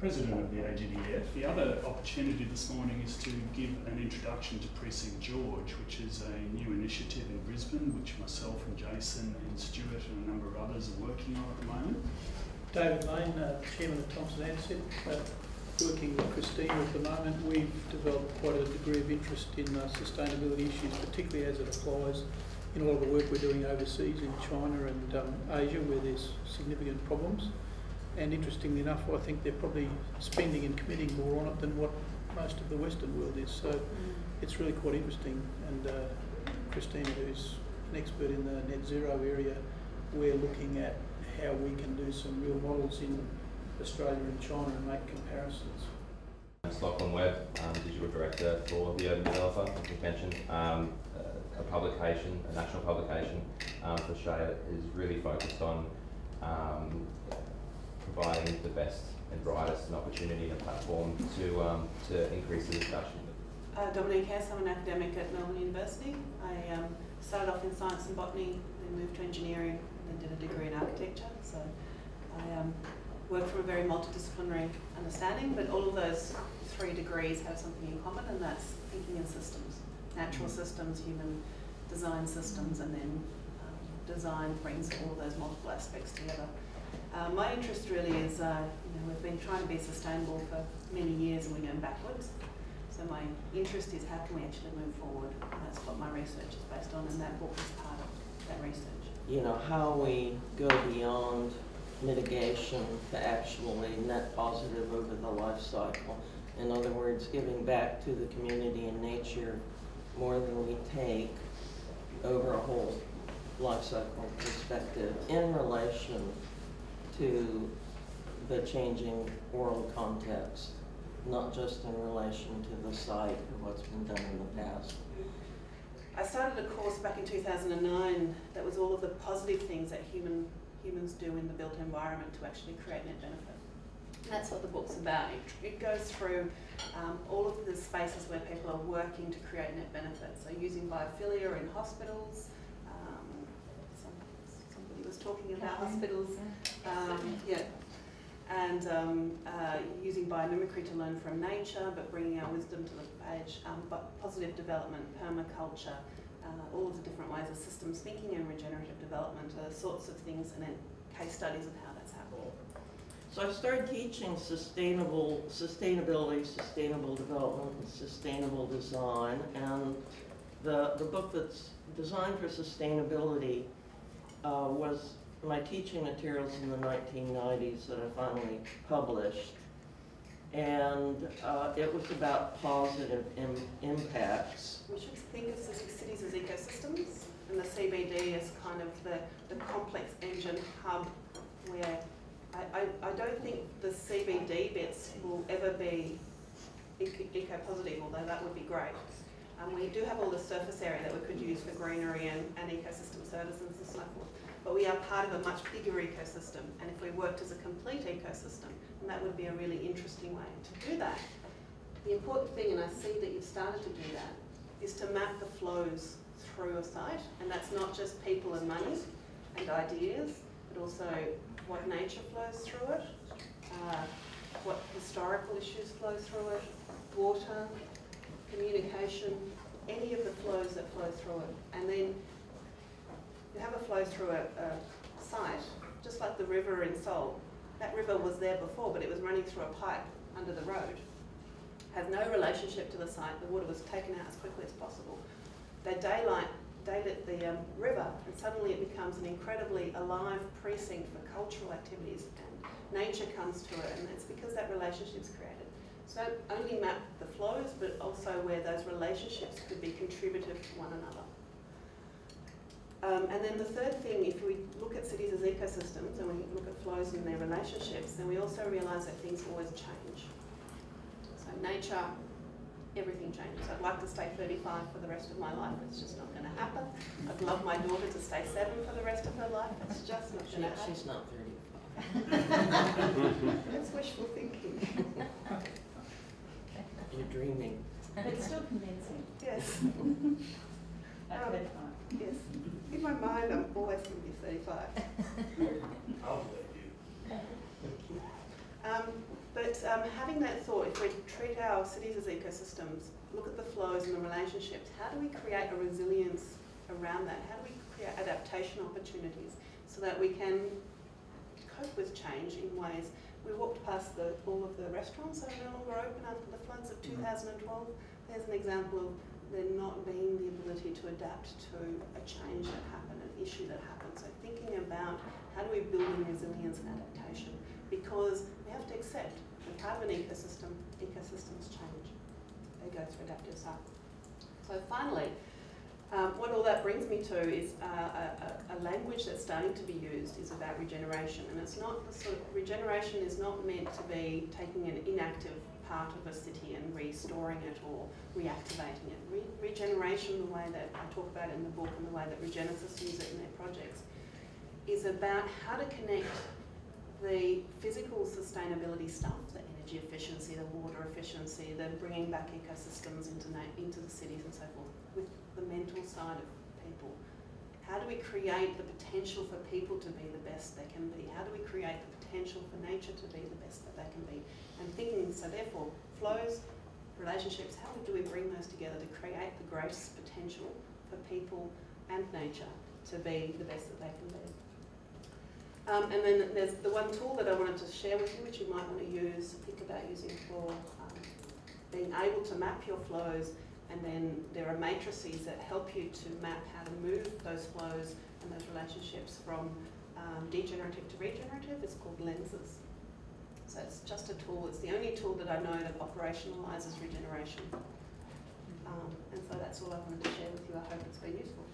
President of the AGDF. The other opportunity this morning is to give an introduction to Precinct George, which is a new initiative in Brisbane, which myself and Jason and Stuart and a number of others are working on at the moment. David Lane, Chairman of Thomson Asset, working with Christina at the moment. We've developed quite a degree of interest in sustainability issues, particularly as it applies in a lot of the work we're doing overseas in China and Asia, where there's significant problems. And interestingly enough, I think they're probably spending and committing more on it than what most of the Western world is. So it's really quite interesting. And Christina, who's an expert in the net zero area, we're looking at how we can do some real models in Australia and China and make comparisons. Lachlan Webb, Digital Director for the Urban Developer, as you mentioned. A publication, a national publication for Australia, is really focused on providing the best and brightest an opportunity and a platform to increase the discussion. Dominique Hess, I'm an academic at Melbourne University. I started off in science and botany, then moved to engineering, and then did a degree in architecture. So I work from a very multidisciplinary understanding, but all of those 3 degrees have something in common, and that's thinking in systems. Natural systems, human design systems, and then design brings all of those multiple aspects together. My interest really is, we've been trying to be sustainable for many years and we're going backwards. So my interest is how can we actually move forward, and that's what my research is based on, and that book is part of that research. You know, how we go beyond mitigation to actually net positive over the life cycle. In other words, giving back to the community and nature more than we take over a whole life cycle perspective in relation to the changing world context, not just in relation to the site or what's been done in the past. I started a course back in 2009 that was all of the positive things that humans do in the built environment to actually create net benefit. And that's what the book's about. It goes through all of the spaces where people are working to create net benefit. So using biophilia in hospitals, somebody was talking about hospitals, and using biomimicry to learn from nature, but bringing our wisdom to the page, positive development, permaculture, all of the different ways of systems thinking and regenerative development are the sorts of things, and then case studies of how that's happening. So I started teaching sustainability, sustainable development, and sustainable design, and the book that's designed for sustainability was my teaching materials in the 1990s that I finally published. And it was about positive impacts. We should think of cities as ecosystems, and the CBD as kind of the complex engine hub where I don't think the CBD bits will ever be eco-positive, although that would be great. We do have all the surface area that we could use for greenery and ecosystem services and so forth. But we are part of a much bigger ecosystem, and if we worked as a complete ecosystem, then that would be a really interesting way to do that. The important thing, and I see that you've started to do that, is to map the flows through a site, and that's not just people and money and ideas, but also what nature flows through it, what historical issues flow through it, water, communication, any of the flows that flow through it. And then you have a flow through a site, just like the river in Seoul. That river was there before, but it was running through a pipe under the road. Has no relationship to the site. The water was taken out as quickly as possible. They daylit the river, and suddenly it becomes an incredibly alive precinct for cultural activities, and nature comes to it, and it's because that relationship's created. So don't only map the flows, but also where those relationships could be contributive to one another. And then the third thing, if we look at cities as ecosystems and we look at flows and their relationships, then we also realise that things always change. So nature, everything changes. I'd like to stay 35 for the rest of my life. It's just not going to happen. I'd love my daughter to stay 7 for the rest of her life. It's just not going to happen. She's not 35. That's wishful thinking. You're dreaming. But still convincing. Yes. At 35. Yes. In my mind, I'm always going to be 35. I'll believe you. But having that thought, if we treat our cities as ecosystems, look at the flows and the relationships, how do we create a resilience around that? How do we create adaptation opportunities so that we can cope with change in ways? We walked past all of the restaurants that are no longer open after the floods of 2012. There's an example of there not being the ability to adapt to a change that happened, an issue that happened. So thinking about how do we build in resilience and adaptation, because we have to accept we have an ecosystem, ecosystems change. They go through adaptive cycles. So finally, what all that brings me to is a language that's starting to be used is about regeneration, and it's not the sort of, regeneration is not meant to be taking an inactive part of a city and restoring it or reactivating it. Regeneration, the way that I talk about it in the book and the way that Regenesis use it in their projects, is about how to connect the physical sustainability stuff, the energy efficiency, the water efficiency, the bringing back ecosystems into the cities and so forth, with the mental side of people. How do we create the potential for people to be the best they can be? How do we create the potential for nature to be the best that they can be? And thinking, so therefore, flows, relationships, how do we bring those together to create the greatest potential for people and nature to be the best that they can be? And then there's the one tool that I wanted to share with you, which you might want to use, think about using for being able to map your flows, and then there are matrices that help you to map how to move those flows and those relationships from degenerative to regenerative. It's called lenses. So it's just a tool. It's the only tool that I know that operationalises regeneration. And so that's all I wanted to share with you. I hope it's been useful.